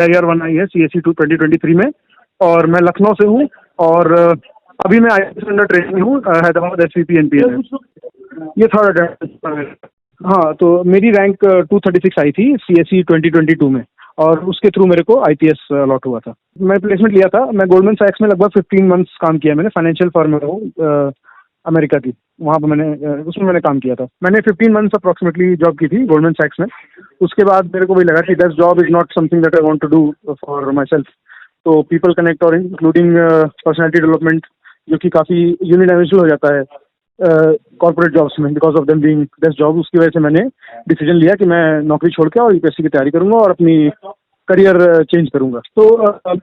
Year 1 आई है CSE 2 2023 में, और मैं लखनऊ से हूँ, और अभी मैं IAS अंडर ट्रेनिंग हूँ हैदराबाद SVP NPA में। ये थर्ड अटेम्प्ट। हाँ, तो मेरी रैंक 236 आई थी CSE 2022 में, और उसके थ्रू मेरे को IPS अलॉट हुआ था। मैं प्लेसमेंट लिया था, मैं गोल्डमैन सैक्स में लगभग 15 मंथ्स काम किया मैंने, फाइनेंशियल फर्म में हूँ अमेरिका की, वहाँ पर उसमें मैंने काम किया था। मैंने 15 मंथ्स अप्रॉक्सीमेटली जॉब की थी गोल्डमैन सैक्स में। उसके बाद मेरे को भी लगा कि this job is not something that I want to do for myself. तो पीपल कनेक्ट और इंक्लूडिंग पर्सनैलिटी डेवलपमेंट, जो कि काफ़ी यूनिडायमेंशनल हो जाता है कॉर्पोरेट जॉब्स में, because of them being this job, उसकी वजह से मैंने डिसीजन लिया कि मैं नौकरी छोड़ के और UPSC की तैयारी करूंगा और अपनी करियर चेंज करूंगा। तो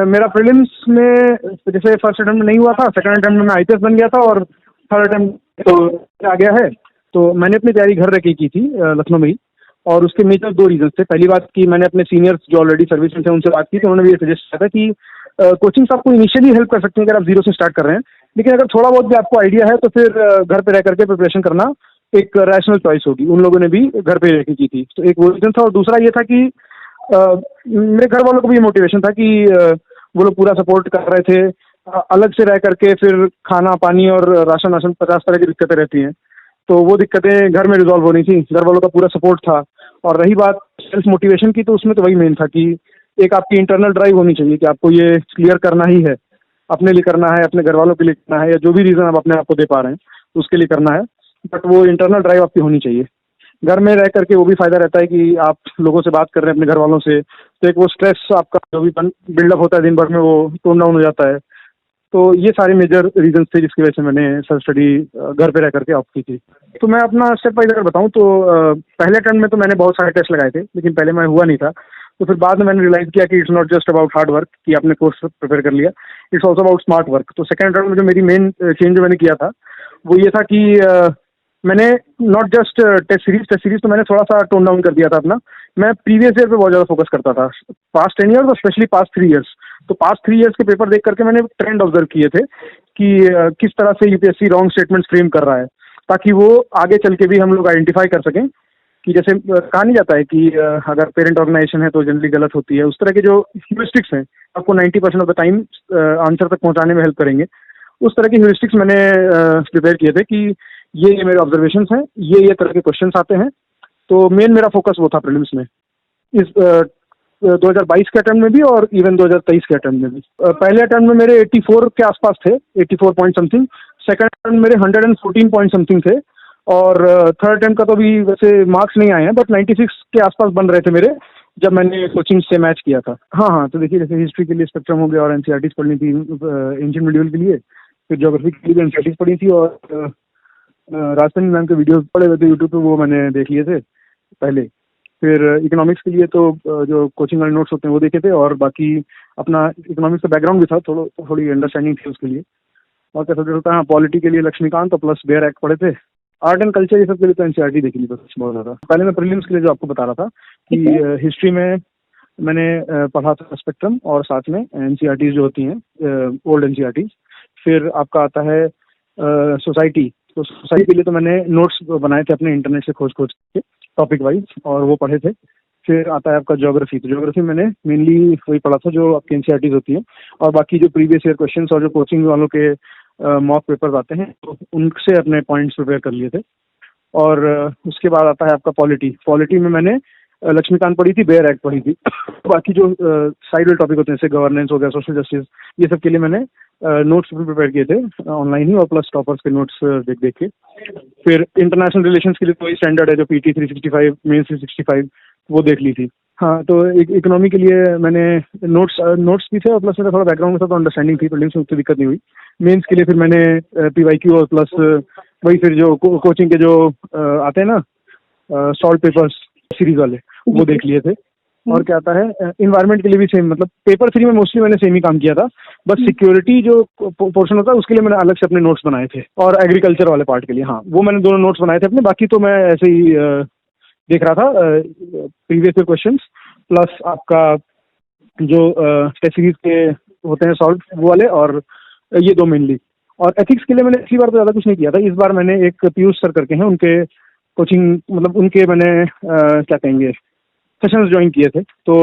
मेरा प्रीलिम्स में जैसे फर्स्ट अटेम्प्ट नहीं हुआ था, सेकंड अटेम्प्ट में मैं IPS बन गया था, और थर्ड अटेम्प्ट तो आ गया है। तो मैंने अपनी तैयारी घर रह के की थी लखनऊ में ही, और उसके मेजर 2 रीजन थे। पहली बात कि मैंने अपने सीनियर्स जो ऑलरेडी सर्विस में थे उनसे बात की, तो उन्होंने भी ये सजेस्ट किया था कि कोचिंग्स आपको इनिशियली हेल्प कर सकते हैं अगर आप जीरो से स्टार्ट कर रहे हैं, लेकिन अगर थोड़ा बहुत भी आपको आइडिया है तो फिर घर पे रह करके प्रिपरेशन करना एक रैशनल चॉइस होगी। उन लोगों ने भी घर पे रह के की थी, तो एक वो रीजन था। और दूसरा ये था कि मेरे घर वालों को भी ये मोटिवेशन था कि वो लोग पूरा सपोर्ट कर रहे थे। अलग से रह करके फिर खाना पानी और राशन वाशन 50 तरह की दिक्कतें रहती हैं, तो वो दिक्कतें घर में रिजॉल्व होनी थी, घर वालों का पूरा सपोर्ट था। और रही बात सेल्फ मोटिवेशन की, तो उसमें तो वही मेन था कि एक आपकी इंटरनल ड्राइव होनी चाहिए कि आपको ये क्लियर करना ही है, अपने लिए करना है, अपने घर वालों के लिए करना है, या जो भी रीज़न आप अपने आप को दे पा रहे हैं उसके लिए करना है, बट वो इंटरनल ड्राइव आपकी होनी चाहिए। घर में रह करके वो भी फायदा रहता है कि आप लोगों से बात कर रहे हैं अपने घर वालों से, तो एक वो स्ट्रेस आपका जो भी बिल्डअप होता है दिन भर में, वो टोन डाउन हो जाता है। तो ये सारे मेजर रीजंस थे जिसकी वजह से मैंने सेल्फ स्टडी घर पे रह करके ऑप्ट की थी। तो मैं अपना स्टेप वाइज अगर बताऊं तो पहले अटेम्प्ट में तो मैंने बहुत सारे टेस्ट लगाए थे, लेकिन पहले मैं हुआ नहीं था। तो फिर बाद में मैंने रियलाइज किया कि it's not just about hard work कि आपने कोर्स प्रिपेयर कर लिया, it's also about smart work. तो सेकंड अटेम्प्ट में जो मेरी मेन चेंज जो मैंने किया था वो ये था कि मैंने नॉट जस्ट टेस्ट सीरीज तो मैंने थोड़ा सा टोन डाउन कर दिया था अपना। मैं प्रीवियस ईयर पे बहुत ज़्यादा फोकस करता था, पास्ट 10 ईयर्स और स्पेशली पास्ट 3 ईयर्स। तो पास्ट 3 ईयर्स के पेपर देख करके मैंने ट्रेंड ऑब्जर्व किए थे कि किस तरह से UPSC रॉन्ग स्टेटमेंट्स फ्रेम कर रहा है, ताकि वो आगे चल के भी हम लोग आइडेंटिफाई कर सकें कि जैसे कहा नहीं जाता है कि अगर पेरेंट ऑर्गेनाइजेशन है तो जनरली गलत होती है। उस तरह के जो ह्यूरिस्टिक्स हैं आपको 90% ऑफ द टाइम आंसर तक पहुंचाने में हेल्प करेंगे। उस तरह के ह्यूरिस्टिक्स मैंने प्रिपेयर किए थे कि ये मेरे ऑब्जर्वेशंस हैं, ये तरह के क्वेश्चंस आते हैं। तो मेन मेरा फोकस वो था प्रीलिम्स में, इस 2022 के अटेम्प्ट में भी और इवन 2023 के अटेम्प्ट में भी। पहले अटेम्प्ट में मेरे 84 के आसपास थे, 84 पॉइंट समथिंग। सेकंड अटेम्प्ट मेरे 114 पॉइंट समथिंग थे, और थर्ड अटेम्प्ट का तो अभी वैसे मार्क्स नहीं आए हैं, बट 96 के आसपास बन रहे थे मेरे जब मैंने कोचिंग से मैच किया था। हाँ, तो देखिए जैसे हिस्ट्री के लिए स्पेक्ट्रम हो गया, और NCERTs पढ़नी थी एंशिएंट मिडिवल के लिए, फिर ज्योग्राफी के लिए NCERTs पढ़ी थी, और राजस्थानी मैम के वीडियोस पड़े हुए थे यूट्यूब पे, वो मैंने देख लिए थे पहले। फिर इकोनॉमिक्स के लिए तो जो कोचिंग वाले नोट्स होते हैं वो देखे थे, और बाकी अपना इकोनॉमिक्स का बैकग्राउंड भी था, थोड़ी अंडरस्टैंडिंग थी उसके लिए। और क्या सब्जेक्ट होता है, हाँ, पॉलिटी के लिए लक्ष्मीकांत और प्लस बेयर एक्ट पढ़े थे। आर्ट एंड कल्चर ये सब के लिए तो NCERT देख ली बस बहुत ज़्यादा। पहले मैं प्रीलिम्स के लिए जो आपको बता रहा था कि हिस्ट्री में मैंने पढ़ा था स्पेक्ट्रम, और साथ में NCERTs जो होती हैं ओल्ड NCERTs। फिर आपका आता है सोसाइटी। तो सोसाइटी के लिए तो मैंने नोट्स बनाए थे अपने इंटरनेट से खोज के टॉपिक वाइज, और वो पढ़े थे। फिर आता है आपका ज्योग्राफी। तो ज्योग्राफी मैंने मेनली वही पढ़ा था जो आपकी NCERTs होती है, और बाकी जो प्रीवियस ईयर क्वेश्चंस और जो कोचिंग वालों के मॉक पेपर्स आते हैं तो उनसे अपने पॉइंट्स प्रिपेयर कर लिए थे। और उसके बाद आता है आपका पॉलिटी में मैंने लक्ष्मीकांत पढ़ी थी, बेयर एक्ट पढ़ी थी। बाकी जो साइड वाले टॉपिक होते हैं जैसे गवर्नेंस हो गया, सोशल जस्टिस, ये सब के लिए मैंने नोट्स भी प्रिपेयर किए थे ऑनलाइन ही, और प्लस टॉपर्स के नोट्स देख के। फिर इंटरनेशनल रिलेशंस के लिए तो वही स्टैंडर्ड है जो PT 365, मेन 365, वो देख ली थी। हाँ, तो इकोनॉमी के लिए मैंने नोट्स भी थे, और प्लस मेरा थोड़ा बैकग्राउंड में था तो अंडरस्टैंडिंग थी, प्रीलिम्स में उतनी दिक्कत नहीं हुई। मेंस के लिए फिर मैंने PYQ और प्लस वही फिर जो कोचिंग के जो आते हैं ना सॉल्व पेपर्स सीरीज वाले, वो देख लिए थे। और क्या आता है, इन्वायरमेंट के लिए भी सेम, मतलब पेपर 3 में मोस्टली मैंने सेम ही काम किया था, बस सिक्योरिटी जो पोर्शन होता है उसके लिए मैंने अलग से अपने नोट्स बनाए थे, और एग्रीकल्चर वाले पार्ट के लिए हाँ वो मैंने दोनों नोट्स बनाए थे अपने। बाकी तो मैं ऐसे ही देख रहा था प्रीवियस ईयर क्वेश्चंस, प्लस आपका जो टेस्ट सीरीज के होते हैं सॉल्व वो वाले, और ये 2 मेनली। और एथिक्स के लिए मैंने इसी बार तो ज़्यादा कुछ नहीं किया था। इस बार मैंने एक पीयूष सर करके हैं, उनके कोचिंग मतलब उनके मैंने क्या कहेंगे सेशंस ज्वाइन किए थे। तो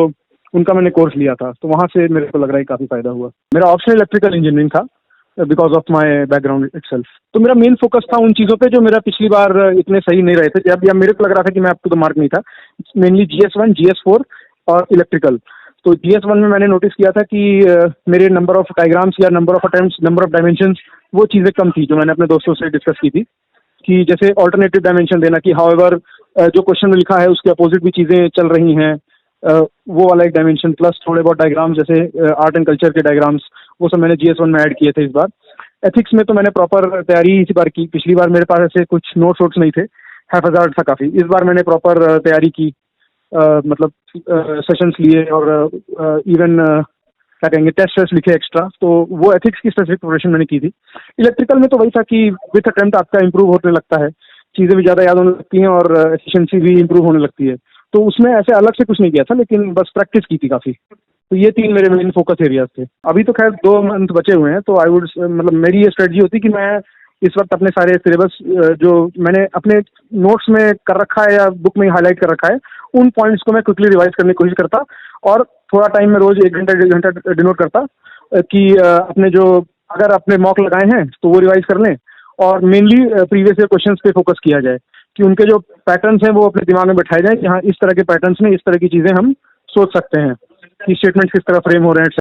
उनका मैंने कोर्स लिया था, तो वहाँ से मेरे को लग रहा है काफ़ी फ़ायदा हुआ। मेरा ऑप्शनल इलेक्ट्रिकल इंजीनियरिंग था because of my background itself. तो मेरा मेन फोकस था उन चीज़ों पे जो मेरा पिछली बार इतने सही नहीं रहे थे, जब या मेरे को लग रहा था कि मैं अप टू द मार्क नहीं था। मेनली GS1, GS4 और इलेक्ट्रिकल। तो GS1 में मैंने नोटिस किया था कि मेरे नंबर ऑफ डायग्राम्स या number of attempts, number of dimensions, वो चीज़ें कम थी जो मैंने अपने दोस्तों से डिस्कस की थी, कि जैसे ऑल्टरनेटिव डायमेंशन देना, कि हाउएवर जो क्वेश्चन में लिखा है उसके अपोजिट भी चीज़ें चल रही हैं, वो वाला एक डायमेंशन, प्लस थोड़े बहुत डायग्राम्स जैसे आर्ट एंड कल्चर के डायग्राम्स, वो सब मैंने GS1 में ऐड किए थे इस बार। एथिक्स में तो मैंने प्रॉपर तैयारी इस बार की, पिछली बार मेरे पास ऐसे कुछ नोट्स वोट्स नहीं थे, हैफाजार्ड था काफ़ी। इस बार मैंने प्रॉपर तैयारी की, मतलब सेशंस लिए और इवन क्या कहेंगे टेस्ट वेस्ट लिखे एक्स्ट्रा, तो वो एथिक्स की स्पेसिफिक प्रिपरेशन मैंने की थी। इलेक्ट्रिकल में तो वही था कि विथ अटेम्प्ट आपका इंप्रूव होने लगता है, चीज़ें भी ज़्यादा याद होने लगती हैं और एफिशिएंसी भी इंप्रूव होने लगती है। तो उसमें ऐसे अलग से कुछ नहीं किया था, लेकिन बस प्रैक्टिस की थी काफ़ी। तो ये 3 मेरे मेन फोकस एरियाज थे। अभी तो खैर 2 मंथ बचे हुए हैं, तो आई वुड मतलब मेरी ये स्ट्रेटजी होती कि मैं इस वक्त अपने सारे सिलेबस जो मैंने अपने नोट्स में कर रखा है या बुक में हाईलाइट कर रखा है, उन पॉइंट्स को मैं क्विकली रिवाइज करने की कोशिश करता, और थोड़ा टाइम में रोज 1 घंटा 1.5 घंटा डिनोट करता कि अपने जो अगर अपने मॉक लगाए हैं तो वो रिवाइज कर लें, और मेनली प्रीवियस ईयर क्वेश्चंस पे फोकस किया जाए कि उनके जो पैटर्न्स हैं वो अपने दिमाग में बैठाए जाए कि हाँ, इस तरह के पैटर्न्स में इस तरह की चीज़ें हम सोच सकते हैं कि स्टेटमेंट्स किस तरह फ्रेम हो रहे हैं।